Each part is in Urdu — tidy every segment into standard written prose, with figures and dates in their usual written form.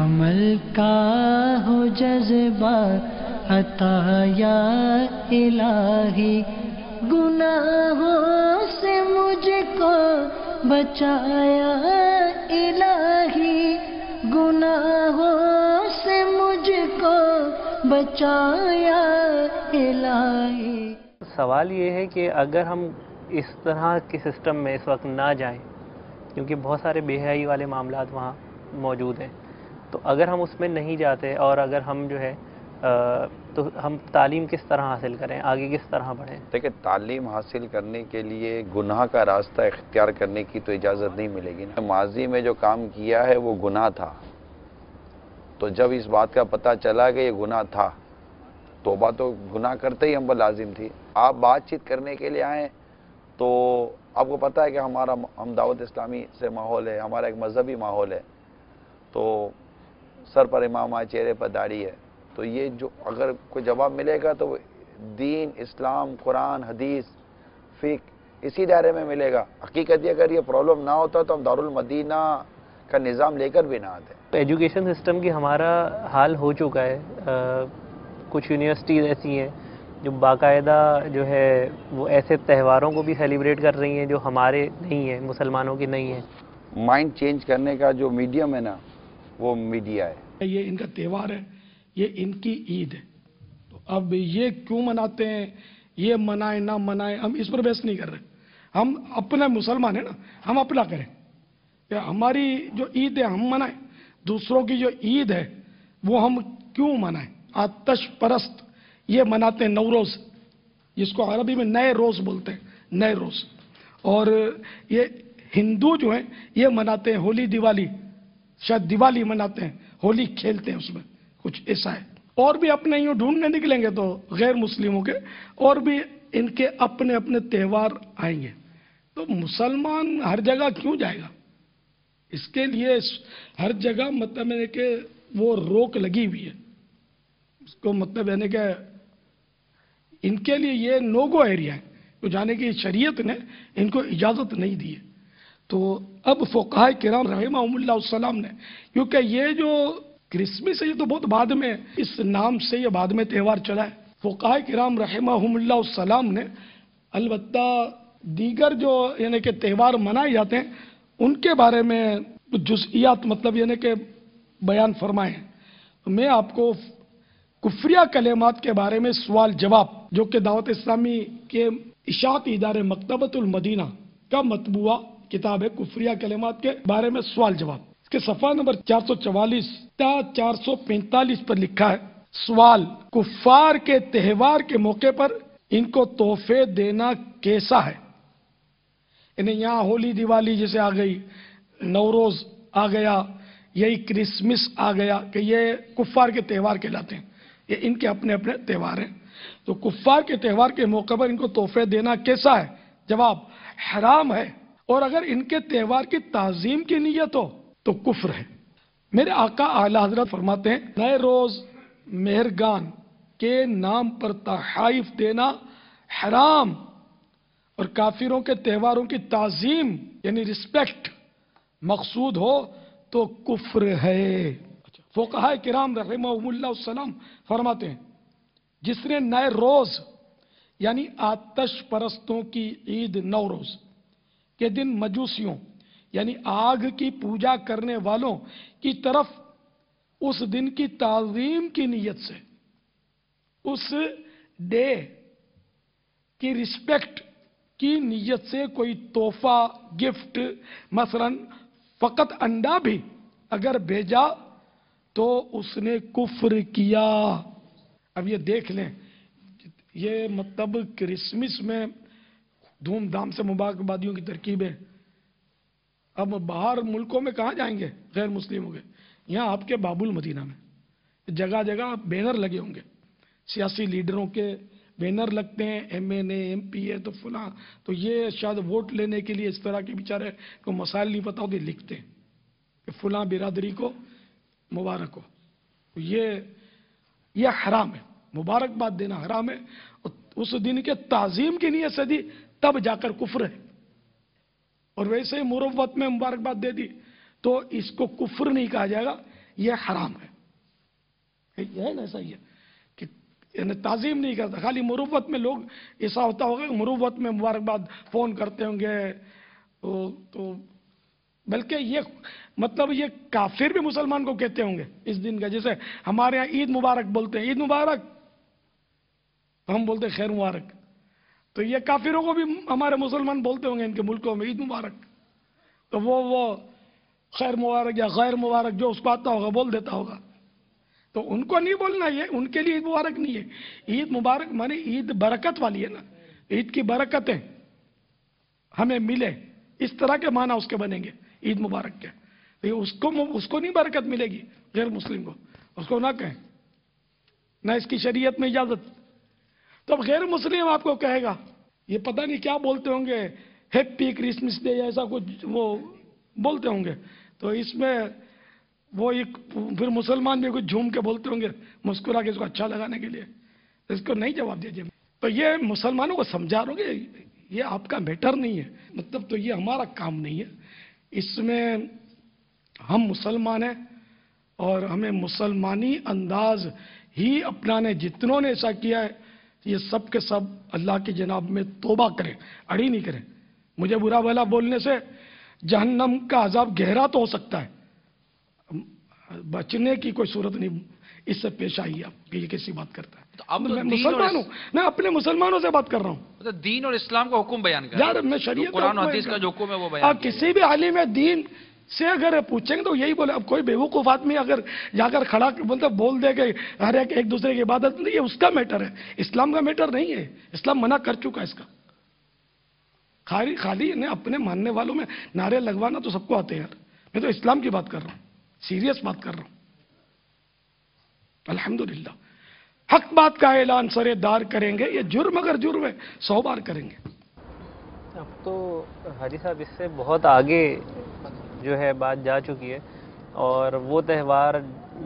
عمل کا ہو جذبہ عطا یا الہی، گناہوں سے مجھ کو بچایا الہی، گناہوں سے مجھ کو بچایا الہی۔ سوال یہ ہے کہ اگر ہم اس طرح کے سسٹم میں اس وقت نہ جائیں، کیونکہ بہت سارے بے حیائی والے معاملات وہاں موجود ہیں، تو اگر ہم اس میں نہیں جاتے اور اگر ہم جو ہے تو ہم تعلیم کس طرح حاصل کریں، آگے کس طرح بڑھیں؟ دیکھیں، تعلیم حاصل کرنے کے لیے گناہ کا راستہ اختیار کرنے کی تو اجازت نہیں ملے گی نا۔ ماضی میں جو کام کیا ہے وہ گناہ تھا، تو جب اس بات کا پتہ چلا کہ یہ گناہ تھا، توبہ تو گناہ کرتے ہی ہم پر لازم تھی۔ آپ بات چیت کرنے کے لیے آئیں تو آپ کو پتہ ہے کہ ہم دعوت اسلامی سے ماحول ہے، ہمارا ایک مذہبی ماحول ہے، تو سر پر امامہ، چہرے پر داڑھی ہے، تو یہ جو اگر کوئی جواب ملے گا تو دین، اسلام، قرآن، حدیث، فقہ اسی دائرے میں ملے گا۔ حقیقت یہ اگر یہ پرابلم نہ ہوتا تو ہم دارالمدینہ کا نظام لے کر بھی نہ آتے۔ ایجوکیشن سسٹم کی ہمارا حال ہو چکا ہے، کچھ یونیورسٹیز ایسی ہیں جو باقاعدہ جو ہے وہ ایسے تہواروں کو بھی سیلیبریٹ کر رہی ہیں جو ہمارے نہیں ہیں، مسلمانوں کی نہیں ہیں۔ مائنڈ چینج کرنے کا جو میڈیم ہے نا، وہ میڈیا ہے۔ یہ ان کا تہوار ہے، یہ ان کی عید ہے، تو اب یہ کیوں مناتے ہیں، یہ منائیں نہ منائیں، ہم اس پر بحث نہیں کر رہے۔ ہم اپنے مسلمان ہیں نا، ہم اپنا کریں کہ ہماری جو عید ہے ہم منائیں، دوسروں کی جو عید ہے وہ ہم کیوں منائیں؟ آتش پرست یہ مناتے ہیں نوروز، جس کو عربی میں نئے روز بولتے ہیں، نئے روز، اور یہ ہندو جو ہیں یہ مناتے ہیں ہولی، دیوالی، شاید دیوالی مناتے ہیں، ہولی کھیلتے ہیں، اس میں کچھ ایسا ہے۔ اور بھی اپنے یوں ڈھونڈنے نکلیں گے تو غیر مسلموں کے اور بھی ان کے اپنے اپنے تہوار آئیں گے، تو مسلمان ہر جگہ کیوں جائے گا؟ اس کے لیے ہر جگہ مطلب ہے کہ وہ روک لگی ہوئی ہے، اس کو مطلب ہے کہ ان کے لیے یہ نو گو ایریا ہے، تو جانے کی شریعت نے ان کو اجازت نہیں دی ہے۔ تو اب فقہاء کرام رحمہم اللہ السلام نے، کیونکہ یہ جو کرسمس ہے یہ تو بہت بعد میں اس نام سے یہ بعد میں تہوار چلا ہے، فقہاء کرام رحمہم اللہ السلام نے البتہ دیگر جو یعنی کہ تہوار منائے جاتے ہیں ان کے بارے میں جزئیات مطلب یعنی کہ بیان فرمائے ہیں۔ میں آپ کو کفریہ کلمات کے بارے میں سوال جواب، جو کہ دعوت اسلامی کے اشاعتی ادارے مکتبۃ المدینہ کا مطبوعہ کتاب ہے، کفریہ کلمات کے بارے میں سوال جواب، اس کے صفحہ نمبر 444 تا 445 پر لکھا ہے، سوال: کفار کے تہوار کے موقع پر ان کو تحفے دینا کیسا ہے؟ یعنی یہاں ہولی دیوالی جیسے آ گئی، نوروز آ گیا، یہی کرسمس آ گیا کہ یہ کفار کے تہوار کہلاتے ہیں، یہ ان کے اپنے اپنے تہوار ہیں، تو کفار کے تہوار کے موقع پر ان کو تحفے دینا کیسا ہے؟ جواب: حرام ہے، اور اگر ان کے تہوار کی تعظیم کی نیت ہو تو کفر ہے۔ میرے آقا اعلی حضرت فرماتے ہیں، نئے روز مہرگان کے نام پر تحائف دینا حرام، اور کافروں کے تہواروں کی تعظیم یعنی رسپیکٹ مقصود ہو تو کفر ہے۔ فقہاء کرام رحمہم اللہ السلام فرماتے ہیں، جس نے نئے روز یعنی آتش پرستوں کی عید نوروز کے دن مجوسیوں یعنی آگ کی پوجا کرنے والوں کی طرف اس دن کی تعظیم کی نیت سے، اس ڈے کی رسپیکٹ کی نیت سے کوئی تحفہ، گفٹ، مثلا فقط انڈا بھی اگر بھیجا تو اس نے کفر کیا۔ اب یہ دیکھ لیں، یہ مطلب کرسمس میں دھوم دھام سے مبارکبادیوں کی ترکیب ہے، اب باہر ملکوں میں کہاں جائیں گے غیر مسلموں کے؟ یہاں آپ کے باب المدینہ میں جگہ جگہ بینر لگے ہوں گے، سیاسی لیڈروں کے بینر لگتے ہیں، ایم این اے، ایم پی اے، تو فلاں، تو یہ شاید ووٹ لینے کے لیے اس طرح کے بیچارے کو مسائل نہیں پتہ ہوتے، لکھتے ہیں کہ فلاں برادری کو مبارک ہو، یہ حرام ہے، مبارکباد دینا حرام ہے، اور اس دن کے تعظیم کی نیت سے دی تب جا کر کفر ہے، اور ویسے ہی مروت میں مبارکباد دے دی تو اس کو کفر نہیں کہا جائے گا، یہ حرام ہے، یہ ہے نا، ایسا ہی ہے کہ یعنی تعظیم نہیں کرتا. خالی مروت میں لوگ ایسا ہوتا ہوگا کہ مروت میں مبارکباد فون کرتے ہوں گے تو بلکہ یہ مطلب یہ کافر بھی مسلمان کو کہتے ہوں گے اس دن کا. جیسے ہمارے ہاں عید مبارک بولتے ہیں، عید مبارک، ہم بولتے ہیں خیر مبارک. تو یہ کافروں کو بھی ہمارے مسلمان بولتے ہوں گے ان کے ملکوں میں عید مبارک. تو وہ خیر مبارک یا غیر مبارک جو اس کو آتا ہوگا بول دیتا ہوگا. تو ان کو نہیں بولنا، یہ ان کے لیے عید مبارک نہیں ہے. عید مبارک مانے عید برکت والی ہے نا، عید کی برکتیں ہمیں ملے، اس طرح کے معنی اس کے بنیں گے عید مبارک کے. اس کو نہیں برکت ملے گی غیر مسلم کو، اس کو نہ کہیں، نہ اس کی شریعت میں اجازت. تو اب غیر مسلم آپ کو کہے گا، یہ پتہ نہیں کیا بولتے ہوں گے، ہیپی کرسمس ڈے یا ایسا کچھ وہ بولتے ہوں گے. تو اس میں وہ ایک پھر مسلمان بھی کچھ جھوم کے بولتے ہوں گے مسکرا کے اس کو اچھا لگانے کے لیے. اس کو نہیں جواب دیجیے. تو یہ مسلمانوں کو سمجھا رہو گے، یہ آپ کا میٹر نہیں ہے، مطلب تو یہ ہمارا کام نہیں ہے. اس میں ہم مسلمان ہیں اور ہمیں مسلمانی انداز ہی اپنانے. جتنوں نے ایسا کیا ہے یہ سب کے سب اللہ کی جناب میں توبہ کریں، اڑی نہیں کریں. مجھے برا بھلا بولنے سے جہنم کا عذاب گہرا تو ہو سکتا ہے، بچنے کی کوئی صورت نہیں اس سے پیش آئی آپ کہ یہ کیسی بات کرتا ہے. تو اب تو میں دین مسلمان ہوں، میں اپنے مسلمانوں سے بات کر رہا ہوں. مطلب دین اور اسلام کا حکم بیان کر یار میں شریعت قرآن و حدیث کا جو حکم ہے وہ بیان آپ کسی بھی عالم دین سے اگر پوچھیں گے تو یہی بولے. اب کوئی بیوقوف آدمی اگر جا کر کھڑا بولتے بول دے کہ ہر ایک دوسرے کی عبادت نہیں، یہ اس کا میٹر ہے، اسلام کا میٹر نہیں ہے. اسلام منع کر چکا ہے اس کا. خالی اپنے ماننے والوں میں نعرے لگوانا تو سب کو آتے ہیں یار. میں تو اسلام کی بات کر رہا ہوں، سیریس بات کر رہا ہوں. الحمدللہ حق بات کا اعلان سرے دار کریں گے، یہ جرم اگر جرم ہے 100 بار کریں گے. اب تو حاجی صاحب اس سے بہت آگے جو ہے بات جا چکی ہے. اور وہ تہوار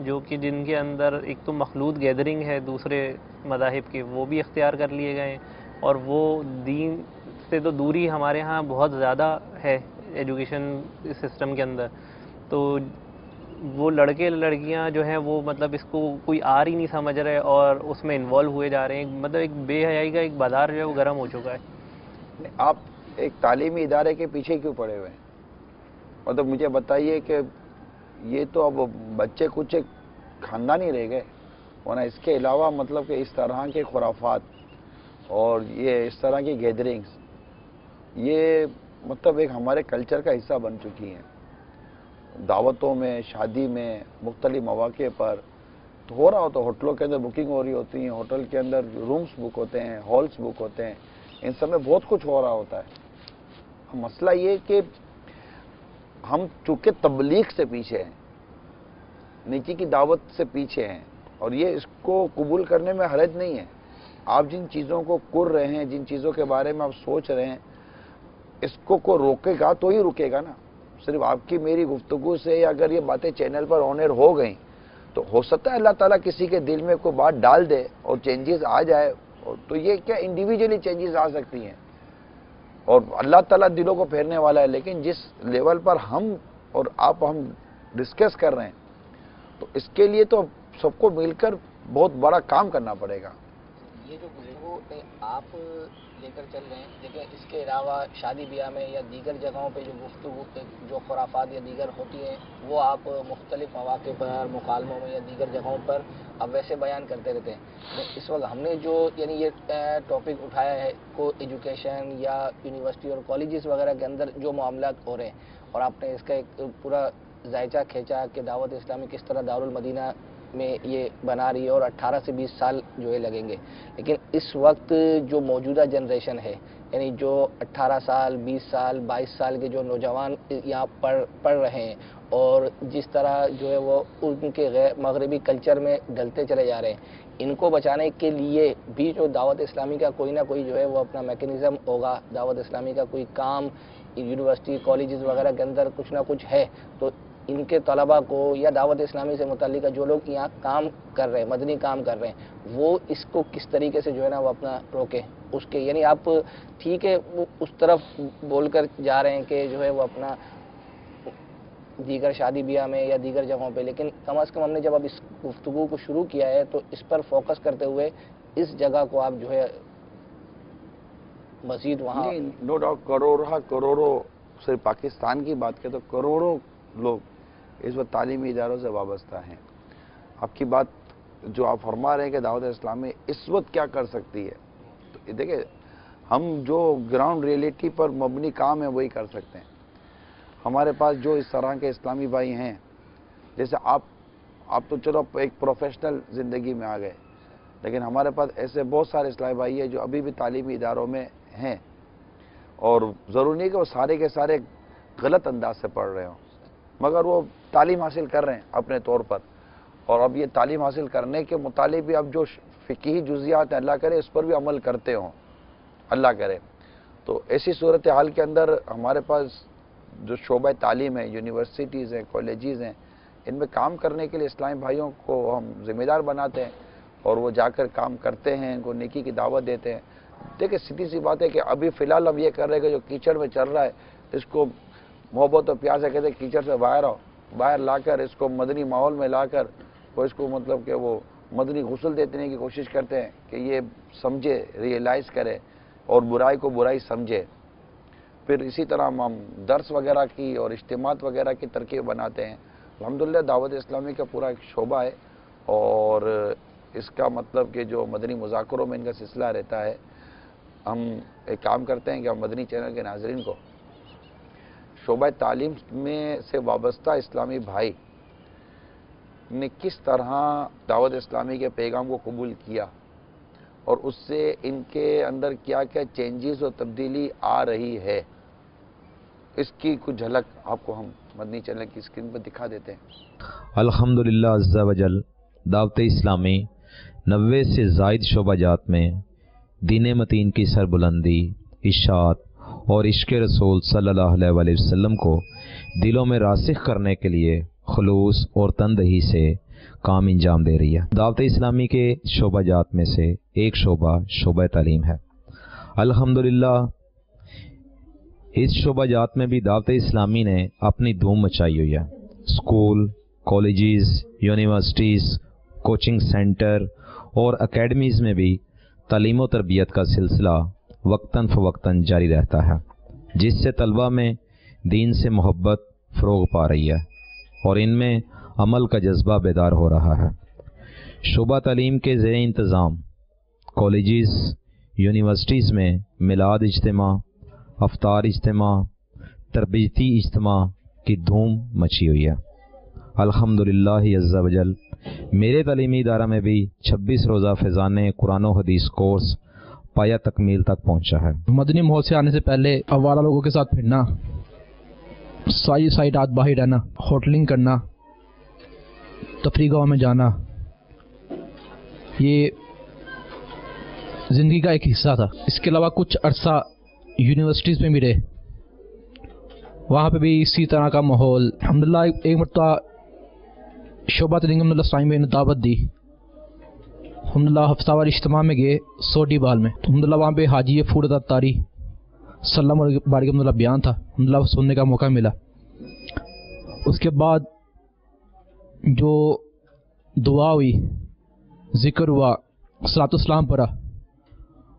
جو کہ جن کے اندر ایک تو مخلوط گیدرنگ ہے دوسرے مذاہب کی، وہ بھی اختیار کر لیے گئے ہیں. اور وہ دین سے تو دوری ہمارے ہاں بہت زیادہ ہے ایجوکیشن سسٹم کے اندر. تو وہ لڑکے لڑکیاں جو ہیں وہ مطلب اس کو کوئی آر ہی نہیں سمجھ رہے اور اس میں انوالو ہوئے جا رہے ہیں. مطلب ایک بے حیائی کا ایک بازار جو ہے وہ گرم ہو چکا ہے. آپ ایک تعلیمی ادارے کے پیچھے کیوں پڑے ہوئے ہیں؟ مطلب مجھے بتائیے کہ یہ تو اب بچے کچھ ایک خاندانی رہ گئے، ورنہ اس کے علاوہ مطلب کہ اس طرح کے خرافات اور یہ اس طرح کی گیدرنگز یہ مطلب ایک ہمارے کلچر کا حصہ بن چکی ہیں. دعوتوں میں، شادی میں، مختلف مواقع پر تو ہو رہا ہوتا ہے. ہوٹلوں کے اندر بکنگ ہو رہی ہوتی ہیں، ہوٹل کے اندر رومز بک ہوتے ہیں، ہالز بک ہوتے ہیں، ان سب میں بہت کچھ ہو رہا ہوتا ہے. مسئلہ یہ کہ ہم چونکہ تبلیغ سے پیچھے ہیں، نیکی کی دعوت سے پیچھے ہیں، اور یہ اس کو قبول کرنے میں حرج نہیں ہے. آپ جن چیزوں کو کر رہے ہیں، جن چیزوں کے بارے میں آپ سوچ رہے ہیں، اس کو روکے گا تو ہی رکے گا نا. صرف آپ کی میری گفتگو سے اگر یہ باتیں چینل پر آن ایئر ہو گئیں تو ہو سکتا ہے اللہ تعالیٰ کسی کے دل میں کوئی بات ڈال دے اور چینجز آ جائے. تو یہ کیا انڈیویجولی چینجز آ سکتی ہیں اور اللہ تعالیٰ دلوں کو پھیرنے والا ہے. لیکن جس لیول پر ہم اور آپ ہم ڈسکس کر رہے ہیں تو اس کے لیے تو سب کو مل کر بہت بڑا کام کرنا پڑے گا. یہ جو گفتگو آپ لے کر چل رہے ہیں، لیکن اس کے علاوہ شادی بیاہ میں یا دیگر جگہوں پہ جو گفتگو جو خرافات یا دیگر ہوتی ہیں وہ آپ مختلف مواقع پر، مکالموں میں یا دیگر جگہوں پر اب ویسے بیان کرتے رہتے ہیں. اس وقت ہم نے جو یعنی یہ ٹاپک اٹھایا ہے کو ایجوکیشن یا یونیورسٹی اور کالجز وغیرہ کے اندر جو معاملات ہو رہے ہیں، اور آپ نے اس کا ایک پورا ذائچہ کھینچا کہ دعوت اسلامی کس طرح دارالمدینہ میں یہ بنا رہی ہے اور 18 سے 20 سال جو ہے لگیں گے. لیکن اس وقت جو موجودہ جنریشن ہے، یعنی جو 18 سال، 20 سال، 22 سال کے جو نوجوان یہاں پڑھ رہے ہیں اور جس طرح جو ہے وہ ان کے غیر مغربی کلچر میں ڈلتے چلے جا رہے ہیں، ان کو بچانے کے لیے بھی جو دعوت اسلامی کا کوئی نہ کوئی جو ہے وہ اپنا میکینزم ہوگا، دعوت اسلامی کا کوئی کام یونیورسٹی کالجز وغیرہ کے اندر کچھ نہ کچھ ہے. تو ان کے طلباء کو یا دعوت اسلامی سے متعلقہ جو لوگ یہاں کام کر رہے ہیں، مدنی کام کر رہے ہیں، وہ اس کو کس طریقے سے جو ہے نا وہ اپنا روکے. اس کے یعنی آپ ٹھیک ہے وہ اس طرف بول کر جا رہے ہیں کہ جو ہے وہ اپنا دیگر شادی بیاہ میں یا دیگر جگہوں پہ، لیکن کم از کم ہم نے جب اب اس گفتگو کو شروع کیا ہے تو اس پر فوکس کرتے ہوئے اس جگہ کو آپ جو ہے مزید وہاں نو ڈاؤٹ کروڑوں صرف پاکستان کی بات کریں تو کروڑوں لوگ اس وقت تعلیمی اداروں سے وابستہ ہیں. آپ کی بات جو آپ فرما رہے ہیں کہ دعوت اسلامی اس وقت کیا کر سکتی ہے، تو دیکھیں ہم جو گراؤنڈ ریئلٹی پر مبنی کام ہے وہی کر سکتے ہیں. ہمارے پاس جو اس طرح کے اسلامی بھائی ہیں، جیسے آپ تو چلو ایک پروفیشنل زندگی میں آ گئے، لیکن ہمارے پاس ایسے بہت سارے اسلامی بھائی ہیں جو ابھی بھی تعلیمی اداروں میں ہیں، اور ضروری نہیں کہ وہ سارے کے سارے غلط انداز سے پڑھ رہے ہوں، مگر وہ تعلیم حاصل کر رہے ہیں اپنے طور پر. اور اب یہ تعلیم حاصل کرنے کے متعلق بھی اب جو فقہی جزیات ہیں، اللہ کرے اس پر بھی عمل کرتے ہوں، اللہ کرے. تو ایسی صورتحال کے اندر ہمارے پاس جو شعبہ تعلیم ہے، یونیورسٹیز ہیں، کالجز ہیں، ان میں کام کرنے کے لیے اسلامی بھائیوں کو ہم ذمہ دار بناتے ہیں اور وہ جا کر کام کرتے ہیں، ان کو نیکی کی دعوت دیتے ہیں. دیکھیں سیدھی سی بات ہے کہ ابھی فی الحال اب یہ کر رہے کہ جو کیچڑ میں چل رہا ہے اس کو محبت و پیار سے کہتے ہیں کیچڑ سے باہر لا کر اس کو مدنی ماحول میں لا کر وہ اس کو مطلب کہ وہ مدنی غسل دینے کی کوشش کرتے ہیں کہ یہ سمجھے، ریئلائز کرے اور برائی کو برائی سمجھے. پھر اسی طرح ہم درس وغیرہ کی اور اجتماعات وغیرہ کی ترکیب بناتے ہیں. الحمدللہ دعوت اسلامی کا پورا ایک شعبہ ہے، اور اس کا مطلب کہ جو مدنی مذاکروں میں ان کا سلسلہ رہتا ہے. ہم ایک کام کرتے ہیں کہ ہم مدنی چینل کے ناظرین کو شعبہ تعلیم میں سے وابستہ اسلامی بھائی نے کس طرح دعوت اسلامی کے پیغام کو قبول کیا اور اس سے ان کے اندر کیا کیا چینجز اور تبدیلی آ رہی ہے، اس کی کچھ جھلک آپ کو ہم مدنی چینل کی اسکرین پر دکھا دیتے ہیں. الحمدللہ عز و جل دعوت اسلامی 90 سے زائد شعبہ جات میں دین متین کی سربلندی، اشاعت اور عشق رسول صلی اللہ علیہ وآلہ وسلم کو دلوں میں راسخ کرنے کے لیے خلوص اور تندہی سے کام انجام دے رہی ہے. دعوت اسلامی کے شعبہ جات میں سے ایک شعبہ تعلیم ہے. الحمدللہ اس شعبہ جات میں بھی دعوت اسلامی نے اپنی دھوم مچائی ہوئی ہے. School, colleges, universities, coaching centre اور اکیڈمیز میں بھی تعلیم و تربیت کا سلسلہ وقتاً فوقتاً جاری رہتا ہے، جس سے طلبہ میں دین سے محبت فروغ پا رہی ہے اور ان میں عمل کا جذبہ بیدار ہو رہا ہے. شعبہ تعلیم کے زیر انتظام کالجز، یونیورسٹیز میں میلاد اجتماع، افطار اجتماع، تربیتی اجتماع کی دھوم مچی ہوئی ہے. الحمدللہ عز و جل میرے تعلیمی ادارہ میں بھی 26 روزہ فیضان قرآن و حدیث کورس پایا تکمیل تک پہنچا ہے. مدنی ماحول سے آنے سے پہلے آوارہ لوگوں کے ساتھ پھرنا، ساری رات باہر رہنا، ہوٹلنگ کرنا، تفریح گاہوں میں جانا، یہ زندگی کا ایک حصہ تھا. اس کے علاوہ کچھ عرصہ یونیورسٹیز میں بھی رہے، وہاں پہ بھی اسی طرح کا ماحول. الحمدللہ ایک مرتبہ شعبہ تعلیم اسلامی میں دعوت دی. الحمدللہ ہفتہ وار اجتماع میں گئے سوڈی بال میں. الحمدللہ وہاں پہ حاجی فوڈ تاری صلی اللہ علیہ وسلم بیان تھا، الحمدللہ سننے کا موقع ملا. اس کے بعد جو دعا ہوئی، ذکر ہوا، صلاۃ السلام پڑھا،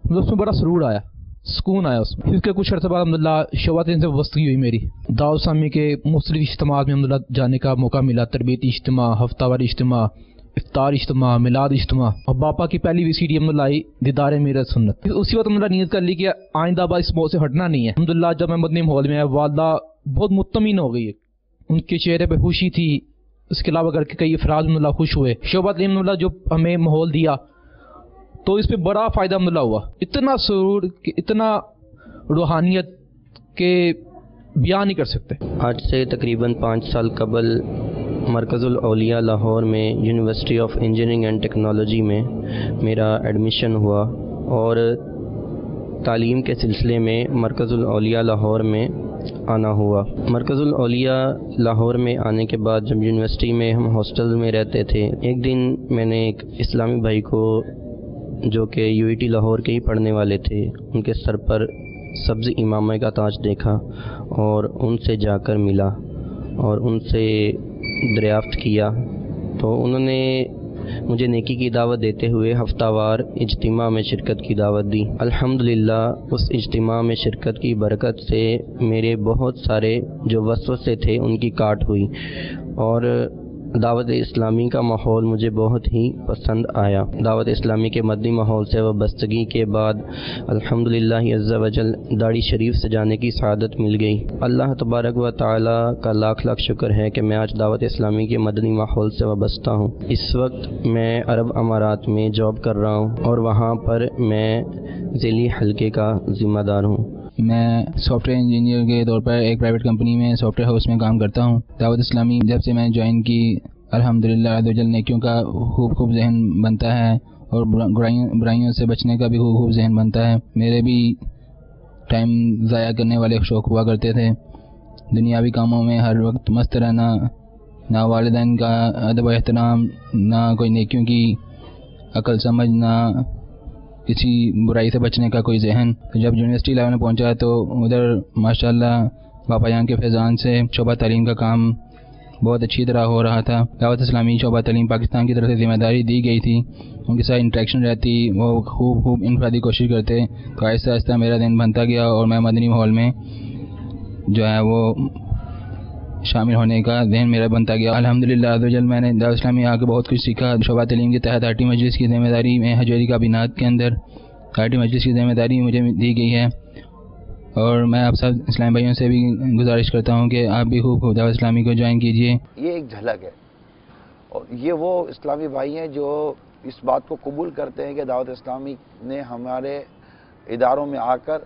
اس میں بڑا سرور آیا، سکون آیا اس میں. اس کے کچھ عرصے بعد الحمدللہ شعبہ تعلیم سے وابستگی ہوئی میری. دعوت اسلامی کے مختلف اجتماعات میں الحمدللہ جانے کا موقع ملا، تربیتی اجتماع، ہفتہ وار اجتماع، افطار اجتماع، میلاد اجتماع. اور باپا کی پہلی ویسیڈی الحمدللہ آئی دیدار میرت سنت. اسی وقت الحمدللہ نیت کر لی کہ آئندہ بار اس موضوع سے ہٹنا نہیں ہے. الحمدللہ جب میں مدنی ماحول میں آیا، والدہ بہت مطمئن ہو گئی ہے، ان کے چہرے پہ خوشی تھی. اس کے علاوہ گھر کے کئی افراد الحمدللہ خوش ہوئے. شعبہ تعلیم الحمدللہ جو ہمیں ماحول دیا تو اس پہ بڑا فائدہ الحمدللہ ہوا. اتنا سرور، اتنا روحانیت کے بیان نہیں کر سکتے. آج سے تقریباً 5 سال قبل مرکز الاولیاء لاہور میں university of engineering and technology میں میرا ایڈمیشن ہوا، اور تعلیم کے سلسلے میں مرکز الاولیاء لاہور میں آنا ہوا. مرکز الاولیاء لاہور میں آنے کے بعد جب یونیورسٹی میں ہم ہاسٹل میں رہتے تھے، ایک دن میں نے ایک اسلامی بھائی کو جو کہ UET لاہور کے ہی پڑھنے والے تھے، ان کے سر پر سبز امامہ کا تاج دیکھا اور ان سے جا کر ملا. اور ان سے دریافت کیا تو انہوں نے مجھے نیکی کی دعوت دیتے ہوئے ہفتہ وار اجتماع میں شرکت کی دعوت دی۔ الحمدللہ اس اجتماع میں شرکت کی برکت سے میرے بہت سارے جو وسوسے تھے ان کی کاٹ ہوئی، اور دعوت اسلامی کا ماحول مجھے بہت ہی پسند آیا۔ دعوت اسلامی کے مدنی ماحول سے وابستگی کے بعد الحمدللہ عز و جل داڑھی شریف سجانے کی سعادت مل گئی۔ اللہ تبارک و تعالی کا لاکھ لاکھ شکر ہے کہ میں آج دعوت اسلامی کے مدنی ماحول سے وابستہ ہوں۔ اس وقت میں عرب امارات میں جاب کر رہا ہوں اور وہاں پر میں ذیلی حلقے کا ذمہ دار ہوں۔ میں سافٹ ویئر انجینئر کے طور پر ایک پرائیویٹ کمپنی میں سافٹ ویئر ہاؤس میں کام کرتا ہوں۔ دعوت اسلامی جب سے میں جوائن کی الحمدللہ عز و جل نیکیوں کا خوب ذہن بنتا ہے اور برائیوں سے بچنے کا بھی خوب ذہن بنتا ہے۔ میرے بھی ٹائم ضائع کرنے والے شوق ہوا کرتے تھے، دنیاوی کاموں میں ہر وقت مست رہنا، نہ والدین کا ادب و احترام، نہ کوئی نیکیوں کی عقل سمجھ، نہ کسی برائی سے بچنے کا کوئی ذہن۔ جب یونیورسٹی لیول میں پہنچا تو ادھر ماشاءاللہ باپا جان کے فیضان سے شعبہ تعلیم کا کام بہت اچھی طرح ہو رہا تھا۔ دعوت اسلامی شعبہ تعلیم پاکستان کی طرف سے ذمہ داری دی گئی تھی، ان کے ساتھ انٹریکشن رہتی، وہ خوب انفرادی کوشش کرتے، تو آہستہ آہستہ میرا ذہن بنتا گیا اور میں مدنی ماحول میں جو ہے وہ شامل ہونے کا ذہن میرا بنتا گیا۔ الحمدللہ عز و جل میں نے دعوت اسلامی آ کے بہت کچھ سیکھا۔ شعبہ تعلیم کے تحت آر ٹی مجلس کی ذمہ داری میں حجویری کابینات کے اندر آر ٹی مجلس کی ذمہ داری مجھے دی گئی ہے، اور میں آپ سب اسلامی بھائیوں سے بھی گزارش کرتا ہوں کہ آپ بھی خوب دعوت اسلامی کو جوائن کیجیے۔ یہ ایک جھلک ہے، اور یہ وہ اسلامی بھائی ہیں جو اس بات کو قبول کرتے ہیں کہ دعوت اسلامی نے ہمارے اداروں میں آ کر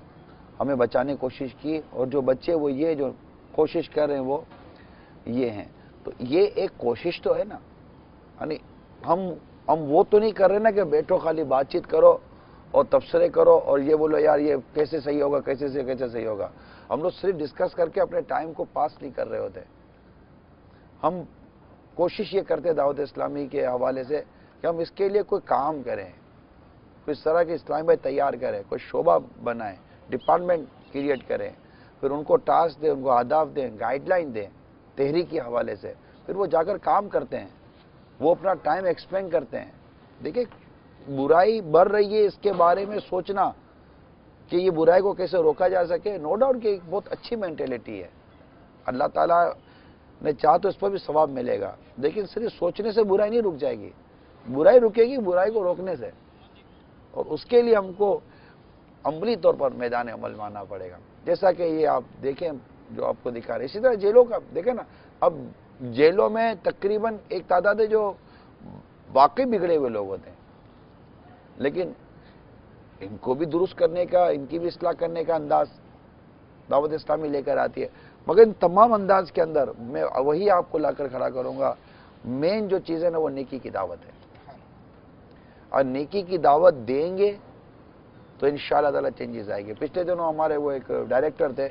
ہمیں بچانے کی کوشش کی، اور جو بچے وہ یہ جو کوشش کر رہے ہیں وہ یہ ہیں۔ تو یہ ایک کوشش تو ہے نا، یعنی ہم وہ تو نہیں کر رہے نا کہ بیٹھو خالی بات چیت کرو اور تبصرے کرو اور یہ بولو یار یہ کیسے صحیح ہوگا، کیسے صحیح ہوگا۔ ہم لوگ صرف ڈسکس کر کے اپنے ٹائم کو پاس نہیں کر رہے ہوتے، ہم کوشش یہ کرتے دعوت اسلامی کے حوالے سے کہ ہم اس کے لیے کوئی کام کریں، کوئی اس طرح کے اسلامی بھائی تیار کریں، کوئی شعبہ بنائیں، ڈپارٹمنٹ کریٹ کریں، پھر ان کو ٹاسک دیں، ان کو اہداف دیں، گائیڈ لائن دیں تحریک کے حوالے سے، پھر وہ جا کر کام کرتے ہیں، وہ اپنا ٹائم ایکسپینڈ کرتے ہیں۔ دیکھیں برائی بڑھ رہی ہے، اس کے بارے میں سوچنا کہ یہ برائی کو کیسے روکا جا سکے، نو ڈاؤٹ کہ ایک بہت اچھی مینٹیلٹی ہے، اللہ تعالیٰ نے چاہ تو اس پر بھی ثواب ملے گا، لیکن صرف سوچنے سے برائی نہیں رک جائے گی، برائی رکے گی برائی کو روکنے سے، اور اس کے لیے ہم کو عملی طور پر میدان عمل میں آنا پڑے گا، جیسا کہ یہ آپ دیکھیں جو آپ کو دکھا رہے۔ اسی طرح جیلوں کا دیکھیں نا، اب جیلوں میں تقریباً ایک تعداد ہے جو واقعی بگڑے ہوئے لوگ ہوتے ہیں، لیکن ان کو بھی درست کرنے کا، ان کی بھی اصلاح کرنے کا انداز دعوت اسلامی لے کر آتی ہے، مگر ان تمام انداز کے اندر میں وہی آپ کو لا کر کھڑا کروں گا، مین جو چیز ہے نا وہ نیکی کی دعوت ہے، اور نیکی کی دعوت دیں گے تو انشاءاللہ تعالی چینجز آئے گی۔ پچھلے دنوں ہمارے وہ ایک ڈائریکٹر تھے،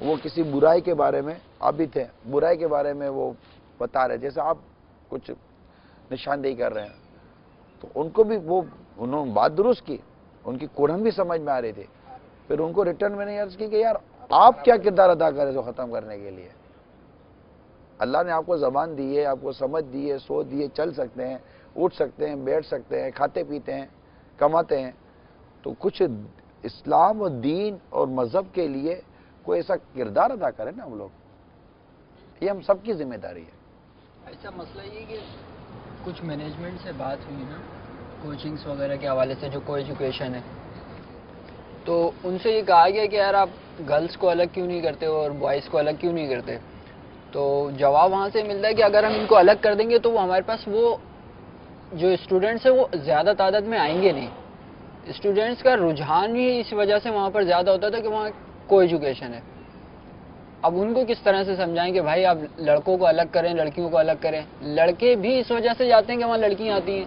وہ کسی برائی کے بارے میں، آپ بھی تھے، برائی کے بارے میں وہ بتا رہے، جیسے آپ کچھ نشاندہی کر رہے ہیں، تو ان کو بھی وہ انہوں نے بات درست کی، ان کی کوڑھن بھی سمجھ میں آ رہی تھی، پھر ان کو ریٹرن میں نے عرض کی کہ یار آپ کیا کردار ادا کریں تو ختم کرنے کے لیے، اللہ نے آپ کو زبان دی ہے، آپ کو سمجھ دی ہے، سوچ دی ہے، چل سکتے ہیں، اٹھ سکتے ہیں، بیٹھ سکتے ہیں، کھاتے پیتے ہیں، کماتے ہیں، تو کچھ اسلام اور دین اور مذہب کے لیے کوئی ایسا کردار ادا کریں نا ہم لوگ، یہ ہم سب کی ذمہ داری ہے۔ ایسا مسئلہ یہ کہ کچھ مینجمنٹ سے بات ہوئی نا کوچنگز وغیرہ کے حوالے سے، جو کو ایجوکیشن ہے، تو ان سے یہ کہا گیا کہ یار آپ گرلس کو الگ کیوں نہیں کرتے اور بوائز کو الگ کیوں نہیں کرتے، تو جواب وہاں سے ملتا ہے کہ اگر ہم ان کو الگ کر دیں گے تو وہ ہمارے پاس وہ جو اسٹوڈنٹس ہیں وہ زیادہ تعداد میں آئیں گے نہیں، اسٹوڈنٹس کا رجحان ہی اس وجہ سے وہاں پر زیادہ ہوتا تھا کہ وہاں کو ایجوکیشن ہے۔ اب ان کو کس طرح سے سمجھائیں کہ بھائی آپ لڑکوں کو الگ کریں، لڑکیوں کو الگ کریں، لڑکے بھی اس وجہ سے جاتے ہیں کہ وہاں لڑکیاں آتی ہیں،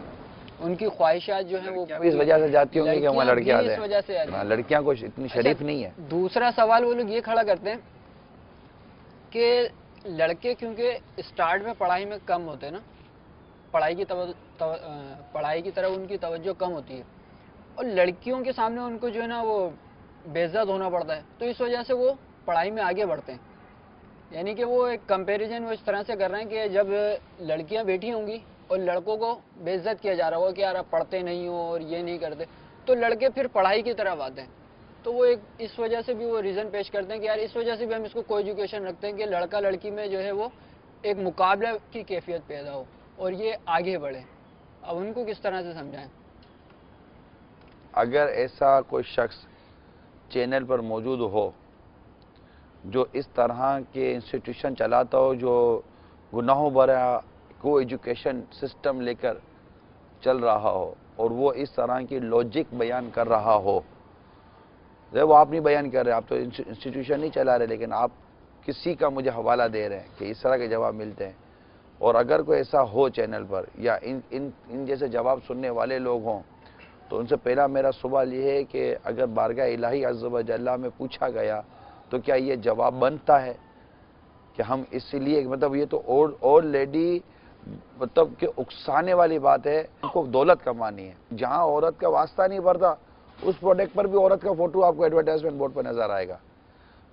ان کی خواہشات جو ہیں وہ اس وجہ سے جاتی ہوں گی کہ وہاں لڑکیاں آتے ہیں، اس وجہ سے آتی ہیں، لڑکیاں کو اتنی شریف نہیں ہے۔ دوسرا سوال وہ لوگ یہ کھڑا کرتے ہیں کہ لڑکے کیونکہ اسٹارٹ میں پڑھائی میں کم ہوتے ہیں نا، پڑھائی کی طرف ان کی توجہ کم ہوتی ہے، اور لڑکیوں کے سامنے ان کو جو ہے نا وہ بے عزت ہونا پڑتا ہے، تو اس وجہ سے وہ پڑھائی میں آگے بڑھتے ہیں۔ یعنی کہ وہ ایک کمپیریزن وہ اس طرح سے کر رہے ہیں کہ جب لڑکیاں بیٹھی ہوں گی اور لڑکوں کو بے عزت کیا جا رہا ہوگا کہ یار آپ پڑھتے نہیں ہو اور یہ نہیں کرتے، تو لڑکے پھر پڑھائی کی طرف آتے ہیں. تو وہ ایک اس وجہ سے بھی وہ ریزن پیش کرتے ہیں کہ یار اس وجہ سے بھی ہم اس کو کو ایجوکیشن رکھتے ہیں کہ لڑکا لڑکی میں جو ہے وہ ایک مقابلہ کی کیفیت پیدا ہو اور یہ آگے بڑھے. اب ان کو کس طرح سے سمجھائیں؟ اگر ایسا کوئی شخص چینل پر موجود ہو جو اس طرح کے انسٹیٹیوشن چلاتا ہو، جو گناہوں بھرا کو ایجوکیشن سسٹم لے کر چل رہا ہو اور وہ اس طرح کی لوجک بیان کر رہا ہو، وہ آپ نہیں بیان کر رہے، آپ تو انسٹیٹیوشن نہیں چلا رہے، لیکن آپ کسی کا مجھے حوالہ دے رہے ہیں کہ اس طرح کے جواب ملتے ہیں. اور اگر کوئی ایسا ہو چینل پر یا ان جیسے جواب سننے والے لوگ ہوں، تو ان سے پہلا میرا سوال یہ ہے کہ اگر بارگاہ الہی عز و جل میں پوچھا گیا تو کیا یہ جواب بنتا ہے کہ ہم اس لیے، مطلب یہ تو اور لیڈی مطلب کہ اکسانے والی بات ہے، ان کو دولت کمانی ہے. جہاں عورت کا واسطہ نہیں پڑتا اس پروڈکٹ پر بھی عورت کا فوٹو آپ کو ایڈورٹائزمنٹ بورڈ پر نظر آئے گا.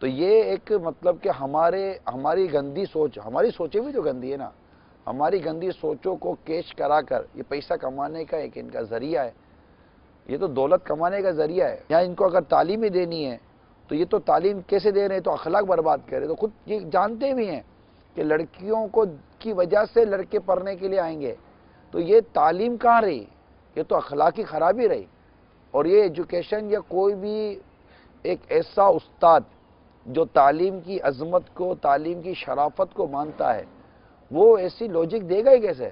تو یہ ایک مطلب کہ ہماری گندی سوچ، ہماری سوچیں بھی تو گندی ہے نا، ہماری گندی سوچوں کو کیش کرا کر یہ پیسہ کمانے کا ایک ان کا ذریعہ ہے، یہ تو دولت کمانے کا ذریعہ ہے. یا ان کو اگر تعلیم ہی دینی ہے تو یہ تو تعلیم کیسے دے رہے ہیں؟ تو اخلاق برباد کر رہے. تو خود یہ جانتے بھی ہیں کہ لڑکیوں کو کی وجہ سے لڑکے پڑھنے کے لیے آئیں گے، تو یہ تعلیم کہاں رہی؟ یہ تو اخلاقی خرابی رہی. اور یہ ایجوکیشن یا کوئی بھی ایک ایسا استاد جو تعلیم کی عظمت کو، تعلیم کی شرافت کو مانتا ہے، وہ ایسی لوجک دے گا ہی کیسے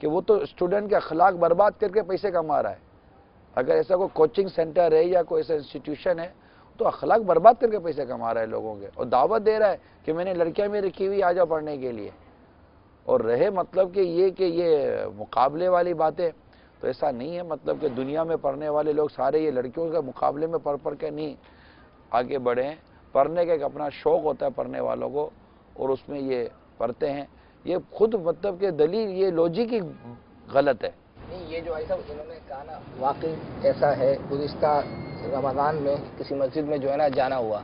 کہ وہ تو اسٹوڈنٹ کے اخلاق برباد کر کے پیسے کما رہا ہے. اگر ایسا کوئی کوچنگ سینٹر ہے یا کوئی ایسا انسٹیٹیوشن ہے تو اخلاق برباد کر کے پیسے کما رہا ہے لوگوں کے، اور دعوت دے رہا ہے کہ میں نے لڑکیاں میں رکھی ہوئی آ جا پڑھنے کے لیے. اور رہے مطلب کہ یہ مقابلے والی باتیں، تو ایسا نہیں ہے. مطلب کہ دنیا میں پڑھنے والے لوگ سارے یہ لڑکیوں کے مقابلے میں پڑھ کے نہیں آگے بڑھے ہیں. پڑھنے کا ایک اپنا شوق ہوتا ہے پڑھنے والوں کو، اور اس میں یہ پڑھتے ہیں. یہ خود مطلب کہ دلیل، یہ لوجک ہی غلط ہے. یہ جو ایسا انہوں نے کہا نا، واقعی ایسا ہے. گزشتہ رمضان میں کسی مسجد میں جو ہے نا جانا ہوا،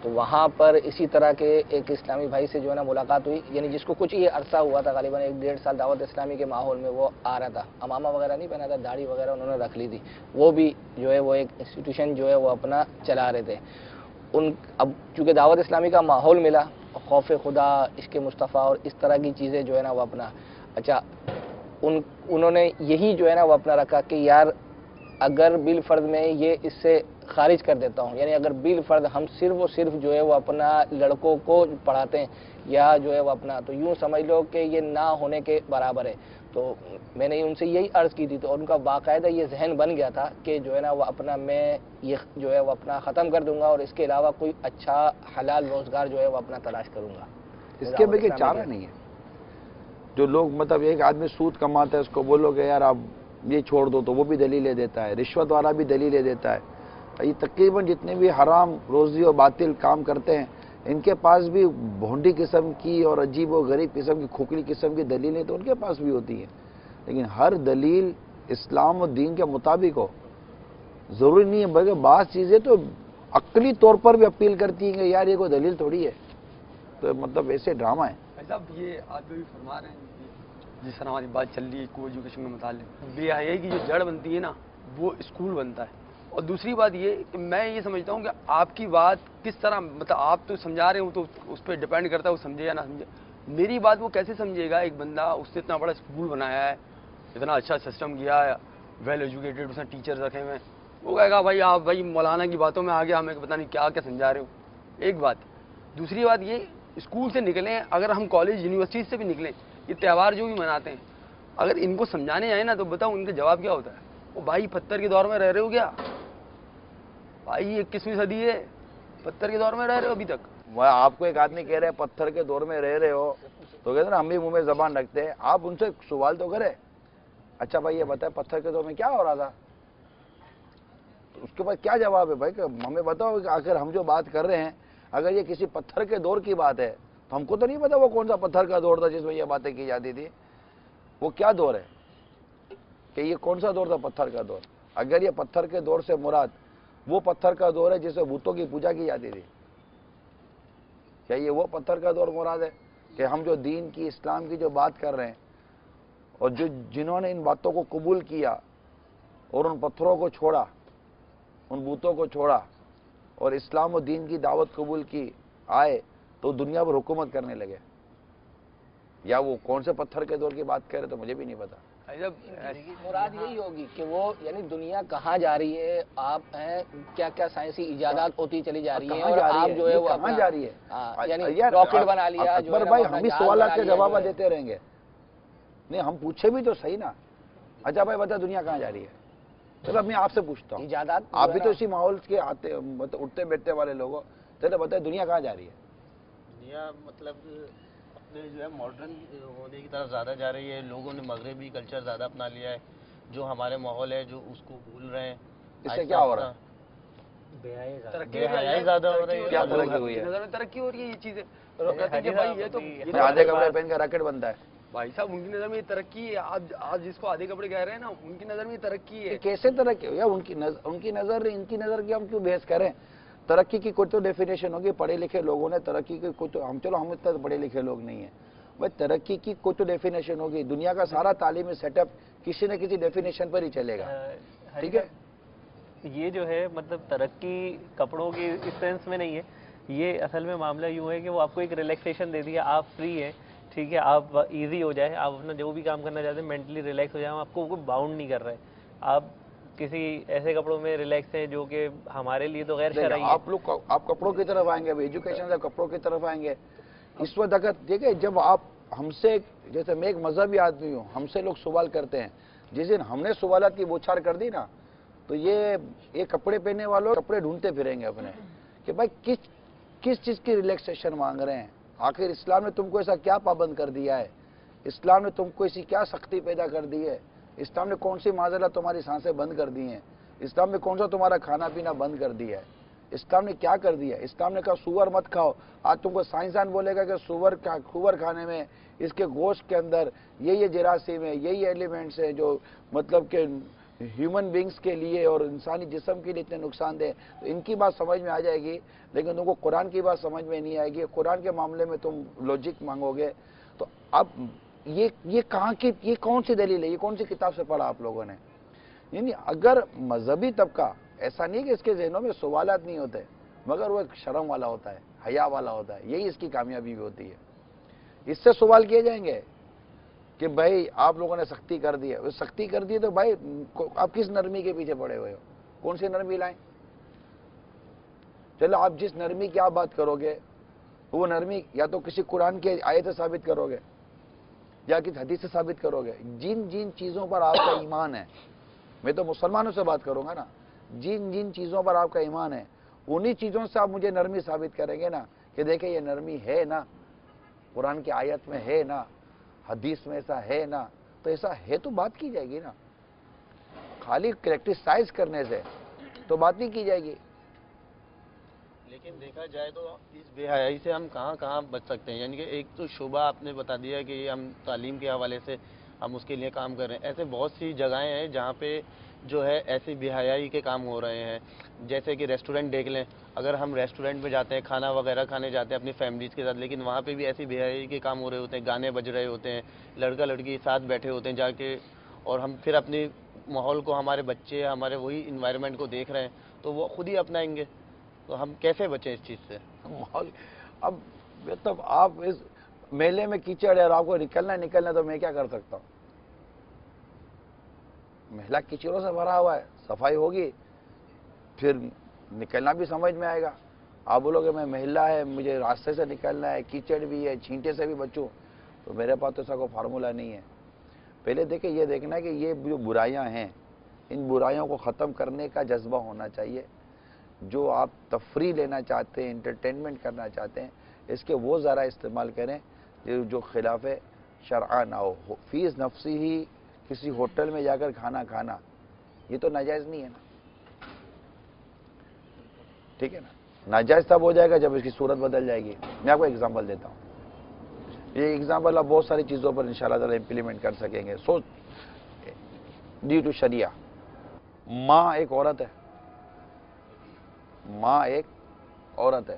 تو وہاں پر اسی طرح کے ایک اسلامی بھائی سے جو ہے نا ملاقات ہوئی، یعنی جس کو کچھ یہ عرصہ ہوا تھا، غالباً 1-1.5 سال دعوت اسلامی کے ماحول میں وہ آ رہا تھا. امامہ وغیرہ نہیں پہنا تھا، داڑھی وغیرہ انہوں نے رکھ لی تھی. وہ بھی جو ہے وہ ایک انسٹیٹیوشن جو ہے وہ اپنا چلا رہے تھے. اب چونکہ دعوت اسلامی کا ماحول ملا، خوف خدا، عشق مصطفیٰ اور اس طرح کی چیزیں جو ہے نا وہ اپنا انہوں نے یہی جو ہے نا وہ اپنا رکھا کہ یار اگر بالفرض میں یہ اس سے خارج کر دیتا ہوں، یعنی اگر بالفرض ہم صرف اور صرف جو ہے وہ اپنا لڑکوں کو پڑھاتے ہیں یا جو ہے وہ اپنا، تو یوں سمجھ لو کہ یہ نہ ہونے کے برابر ہے. تو میں نے ان سے یہی عرض کی تھی، تو ان کا باقاعدہ یہ ذہن بن گیا تھا کہ جو ہے نا وہ اپنا میں یہ جو ہے وہ اپنا ختم کر دوں گا اور اس کے علاوہ کوئی اچھا حلال روزگار جو ہے وہ اپنا تلاش کروں گا. اس کے بغیر چارہ نہیں ہے. جو لوگ مطلب ایک آدمی سود کماتا ہے، اس کو بولو کہ یار آپ یہ چھوڑ دو، تو وہ بھی دلیلیں دیتا ہے. رشوت والا بھی دلیلیں دیتا ہے. یہ تقریباً جتنے بھی حرام روزی اور باطل کام کرتے ہیں، ان کے پاس بھی بھونڈی قسم کی اور عجیب و غریب قسم کی، کھوکھلی قسم کی دلیلیں تو ان کے پاس بھی ہوتی ہیں. لیکن ہر دلیل اسلام و دین کے مطابق ہو ضروری نہیں ہے، بلکہ بعض چیزیں تو عقلی طور پر بھی اپیل کرتی ہیں کہ یار یہ کوئی دلیل تھوڑی ہے. تو مطلب ایسے ڈرامہ ہیں. صاحب یہ آپ بھی فرما رہے ہیں جس طرح ہماری بات چل رہی ہے کو ایجوکیشن کے متعلق، بے حیائی کی جو جڑ بنتی ہے نا وہ اسکول بنتا ہے. اور دوسری بات یہ کہ میں یہ سمجھتا ہوں کہ آپ کی بات کس طرح، مطلب آپ تو سمجھا رہے ہوں تو اس پہ ڈیپینڈ کرتا ہے وہ سمجھے یا نہ سمجھے. میری بات وہ کیسے سمجھے گا؟ ایک بندہ اس نے اتنا بڑا اسکول بنایا ہے، اتنا اچھا سسٹم کیا ہے، ویل ایجوکیٹڈ اس نے ٹیچر رکھے ہوئے ہیں، وہ کہے گا بھائی آپ بھائی مولانا کی باتوں میں آگے ہمیں پتہ نہیں کیا کیا سمجھا رہے ہو. ایک بات. دوسری بات یہ، اسکول سے نکلیں، اگر ہم کالج یونیورسٹی سے بھی نکلیں، یہ تہوار جو بھی مناتے ہیں، اگر ان کو سمجھانے آئے نا تو بتاؤ ان کا جواب کیا ہوتا ہے؟ وہ بھائی پتھر کے دور میں رہ رہے ہو کیا بھائی؟ 21ویں صدی ہے، پتھر کے دور میں رہ رہے ہو ابھی تک. وہ آپ کو ایک آدمی کہہ رہے ہیں پتھر کے دور میں رہ رہے ہو، تو کہتے ہیں نا ہم بھی منہ میں زبان رکھتے ہیں. آپ ان سے سوال تو کرے، اچھا بھائی یہ بتائیں پتھر کے دور میں کیا ہو رہا تھا؟ تو اس کے بعد کیا جواب ہے بھائی کہ ہمیں بتاؤ کہ آخر ہم جو بات کر رہے ہیں اگر یہ کسی پتھر کے دور کی بات ہے تو ہم کو تو نہیں پتا وہ کون سا پتھر کا دور تھا جس میں یہ باتیں کی جاتی تھی. وہ کیا دور ہے کہ یہ کون سا دور تھا پتھر کا دور؟ اگر یہ پتھر کے دور سے مراد وہ پتھر کا دور ہے جس میں بتوں کی پوجا کی جاتی تھی، کیا یہ وہ پتھر کا دور مراد ہے کہ ہم جو دین کی اسلام کی جو بات کر رہے ہیں اور جنہوں نے ان باتوں کو قبول کیا اور ان پتھروں کو چھوڑا، ان بتوں کو چھوڑا اور اسلام و دین کی دعوت قبول کی، آئے تو دنیا پر حکومت کرنے لگے؟ یا وہ کون سے پتھر کے دور کی بات کر رہے تو مجھے بھی نہیں پتا۔ مراد یہی ہوگی کہ وہ یعنی دنیا کہاں جا رہی ہے، آپ ہیں کیا کیا سائنسی ایجادات ہوتی چلی جا رہی ہیں اور آپ جو ہے وہ کہاں جا رہی ہے؟ یعنی راکٹ بنا لیا، اکبر بھائی ہم ہی سوالات کے جواب دیتے رہیں گے، نہیں ہم پوچھے بھی تو صحیح نا۔ اچھا بھائی بتا دنیا کہاں جا رہی ہے؟ چلو میں آپ سے پوچھتا ہوں، ایجادات آپ بھی تو اسی ماحول کے آتے اٹھتے بیٹھتے والے لوگوں، چلو بتائیں دنیا کہاں جا رہی ہے؟ دنیا مطلب اپنے جو ہے ماڈرن ہونے کی طرف زیادہ جا رہی ہے، لوگوں نے مغربی کلچر زیادہ اپنا لیا ہے، جو ہمارے ماحول ہے جو اس کو بھول رہے ہیں۔ اس سے کیا ہو رہا ہے؟ بے حیائی زیادہ ہو رہی ہے۔ کیا ترقی ہوئی ہے؟ نظر میں ترقی ہو رہی ہے یہ چیزیں، آدھے کپڑے پہن کر راکٹ بنتا ہے بھائی صاحب، ان کی نظر میں یہ ترقی ہے۔ آج جس کو آدھے کپڑے کہہ رہے ہیں نا، ان کی نظر میں یہ ترقی ہے۔ کیسے ترقی ہو؟ یا ان کی نظر کی ہم کیوں بحث کریں؟ ترقی کی کوئی تو ڈیفینیشن ہوگی، پڑھے لکھے لوگوں نے ترقی کی کوئی تو، ہم اتنا پڑھے لکھے لوگ نہیں ہیں بھائی، ترقی کی کوئی تو ڈیفینیشن ہوگی۔ دنیا کا سارا تعلیمی سیٹ اپ کسی نہ کسی ڈیفینیشن پر ہی چلے گا، ٹھیک ہے؟ یہ جو ہے مطلب ترقی کپڑوں کی اس سینس میں نہیں ہے، یہ اصل میں معاملہ یوں ہے کہ وہ آپ کو ایک ریلیکسیشن دے دیا، آپ فری ہیں، ٹھیک ہے، آپ ایزی ہو جائے، آپ اپنا جو بھی کام کرنا چاہتے ہیں مینٹلی ریلیکس ہو جائیں، آپ کو کوئی باؤنڈ نہیں کر رہے، آپ کسی ایسے کپڑوں میں ریلیکس ہیں جو کہ ہمارے لیے تو غیر شرعی ہے۔ آپ کپڑوں کی طرف آئیں گے، ایجوکیشن سے کپڑوں کی طرف آئیں گے اس وقت۔ اگر دیکھیں جب آپ ہم سے، جیسے میں ایک مذہبی آدمی ہوں، ہم سے لوگ سوال کرتے ہیں، جس دن ہم نے سوالات کی بوچھار کر دی نا، تو یہ کپڑے پہننے والوں کپڑے ڈھونڈتے پھریں گے اپنے کہ بھائی کس چیز کی ریلیکسیشن مانگ رہے ہیں؟ آخر اسلام نے تم کو ایسا کیا پابند کر دیا ہے؟ اسلام نے تم کو ایسی کیا سختی پیدا کر دی ہے؟ اسلام نے کون سی معذرت تمہاری سانسیں بند کر دی ہیں؟ اسلام نے کون سا تمہارا کھانا پینا بند کر دیا ہے؟ اسلام نے کیا کر دیا؟ اسلام نے کہا سور مت کھاؤ، آج تم کو سائنسدان بولے گا کہ سور کھانے میں اس کے گوشت کے اندر یہ جراثیم ہے، یہی ایلیمنٹس ہیں جو مطلب کہ ہیومن بینگز کے لیے اور انسانی جسم کے لیے اتنے نقصان دہ، تو ان کی بات سمجھ میں آ جائے گی، لیکن تم کو قرآن کی بات سمجھ میں نہیں آئے گی، قرآن کے معاملے میں تم لوجک مانگو گے۔ تو اب یہ کہاں کی، یہ کون سی دلیل ہے؟ یہ کون سی کتاب سے پڑھا آپ لوگوں نے؟ یعنی اگر مذہبی طبقہ، ایسا نہیں کہ اس کے ذہنوں میں سوالات نہیں ہوتے، مگر وہ ایک شرم والا ہوتا ہے، حیا والا ہوتا ہے، یہی اس کی کامیابی بھی ہوتی ہے۔ اس سے سوال کیے جائیں گے کہ بھائی آپ لوگوں نے سختی کر دی ہے، سختی کر دی ہے تو بھائی آپ کس نرمی کے پیچھے پڑے ہوئے ہو؟ کون سی نرمی لائیں؟ چلو آپ جس نرمی کی آپ بات کرو گے وہ نرمی یا تو کسی قرآن کی آیت سے ثابت کرو گے یا کسی حدیث سے ثابت کرو گے۔ جن چیزوں پر آپ کا ایمان ہے، میں تو مسلمانوں سے بات کروں گا نا، جن چیزوں پر آپ کا ایمان ہے انہی چیزوں سے آپ مجھے نرمی ثابت کریں گے نا کہ دیکھیں یہ نرمی ہے نا، قرآن کی آیت میں ہے نا، حدیث میں ایسا ہے نا، تو ایسا ہے تو بات کی جائے گی نا۔ خالی کریٹیسائز کرنے سے تو بات نہیں کی جائے گی۔ لیکن دیکھا جائے تو اس بے حیائی سے ہم کہاں بچ سکتے ہیں؟ یعنی کہ ایک تو شعبہ آپ نے بتا دیا کہ یہ ہم تعلیم کے حوالے سے ہم اس کے لیے کام کر رہے ہیں، ایسے بہت سی جگہیں ہیں جہاں پہ جو ہے ایسی بے حیائی کے کام ہو رہے ہیں، جیسے کہ ریسٹورنٹ دیکھ لیں، اگر ہم ریسٹورنٹ میں جاتے ہیں کھانا وغیرہ کھانے جاتے ہیں اپنی فیملیز کے ساتھ، لیکن وہاں پہ بھی ایسی بے حیائی کے کام ہو رہے ہوتے ہیں، گانے بج رہے ہوتے ہیں، لڑکا لڑکی ساتھ بیٹھے ہوتے ہیں جا کے، اور ہم پھر اپنے ماحول کو، ہمارے بچے ہمارے وہی انوائرمنٹ کو دیکھ رہے ہیں تو وہ خود ہی اپنائیں گے، تو ہم کیسے بچیں اس چیز سے؟ اب مطلب آپ اس میلے میں کیچڑ ہے اور آپ کو نکلنا تو میں کیا کر سکتا ہوں؟ محلہ کیچڑوں سے بھرا ہوا ہے، صفائی ہوگی پھر نکلنا بھی سمجھ میں آئے گا۔ آپ بولو کہ میں محلہ ہے، مجھے راستے سے نکلنا ہے، کیچڑ بھی ہے، چھینٹے سے بھی بچوں، تو میرے پاس تو ایسا کوئی فارمولہ نہیں ہے۔ پہلے دیکھیں یہ دیکھنا ہے کہ یہ جو برائیاں ہیں ان برائیوں کو ختم کرنے کا جذبہ ہونا چاہیے۔ جو آپ تفریح لینا چاہتے ہیں، انٹرٹینمنٹ کرنا چاہتے ہیں، اس کے وہ ذرا استعمال کریں جو خلاف شرع نہ ہو۔ فیس نفسی ہی کسی ہوٹل میں جا کر کھانا یہ تو ناجائز نہیں ہے نا، ٹھیک ہے نا؟ ناجائز تب ہو جائے گا جب اس کی صورت بدل جائے گی۔ میں آپ کو ایگزامپل دیتا ہوں، یہ ایگزامپل آپ بہت ساری چیزوں پر انشاءاللہ تعالی امپلیمنٹ کر سکیں گے۔ سو ڈیو ٹو شریعہ، ماں ایک عورت ہے، ماں ایک عورت ہے،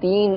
3